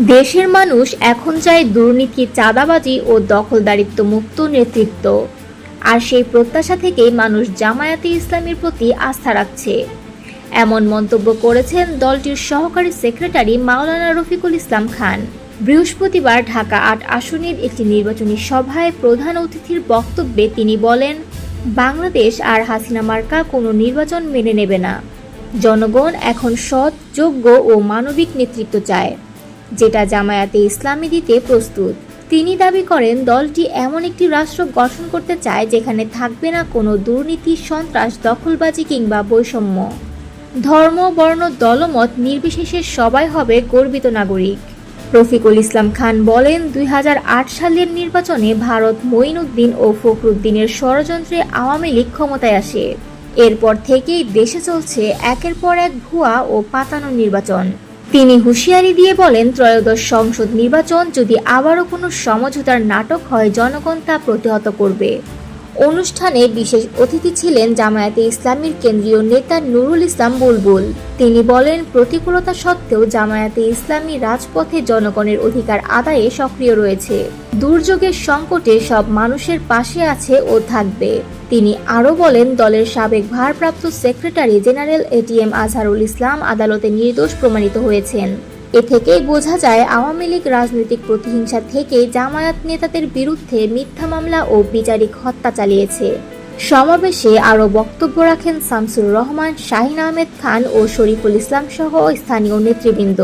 দেশের মানুষ এখন চায় দুর্নীতি, চাঁদাবাজি ও দখলদারিত্ব মুক্ত নেতৃত্ব। আর সেই প্রত্যাশা থেকেই মানুষ জামায়াতে ইসলামীর প্রতি আস্থা রাখছে। এমন মন্তব্য করেছেন দলটির সহকারী সেক্রেটারি মাওলানা রফিকুল ইসলাম খান। বৃহস্পতিবার ঢাকা ৮ আসনের একটি নির্বাচনী সভায় প্রধান অতিথির বক্তব্যে তিনি বলেন, বাংলাদেশ আর হাসিনা মার্কা কোনো নির্বাচন মেনে নেবে না। জনগণ এখন সৎ, যোগ্য ও মানবিক নেতৃত্ব চায়, যেটা জামায়াতে ইসলামী দিতে প্রস্তুত। তিনি দাবি করেন, দলটি এমন একটি রাষ্ট্র গঠন করতে চায় যেখানে থাকবে না কোনো দুর্নীতি, সন্ত্রাস, দখলবাজি কিংবা বৈষম্য। ধর্ম, বর্ণ, দলমত নির্বিশেষে সবাই হবে গর্বিত নাগরিক। রফিকুল ইসলাম খান বলেন, ২০০৮ সালের নির্বাচনে ভারত মঈনুদ্দিন ও ফখরুদ্দিনের ষড়যন্ত্রে আওয়ামী লীগ ক্ষমতায় আসে। এরপর থেকেই দেশে চলছে একের পর এক ভুয়া ও পাতানো নির্বাচন। তিনি হুঁশিয়ারি দিয়ে বলেন, ত্রয়োদশ সংসদ নির্বাচন যদি আবারও কোনো সমঝোতার নাটক হয়, জনগণ তা প্রতিহত করবে। অনুষ্ঠানে বিশেষ অতিথি ছিলেন জামায়াতে ইসলামীর কেন্দ্রীয় নেতা নুরুল ইসলাম বুলবুল। তিনি বলেন, প্রতিকূলতা সত্ত্বেও জামায়াতে ইসলামী রাজপথে জনগণের অধিকার আদায়ে সক্রিয় রয়েছে। দুর্যোগের সংকটে সব মানুষের পাশে আছে ও থাকবে। তিনি আরও বলেন, দলের সাবেক ভারপ্রাপ্ত secretary general ATM Azharul Islam আদালতে নির্দোষ প্রমাণিত হয়েছেন। এ থেকেই বোঝা যায়, আওয়ামী লীগ রাজনৈতিক প্রতিহিংসা থেকে জামায়াত নেতাদের বিরুদ্ধে মিথ্যা মামলা ও বিচারিক হত্যা চালিয়েছে। সমাবেশে আরও বক্তব্য রাখেন শামসুর রহমান, শাহিন আহমেদ খান ও শরীফুল ইসলাম সহ স্থানীয় নেতৃবৃন্দ।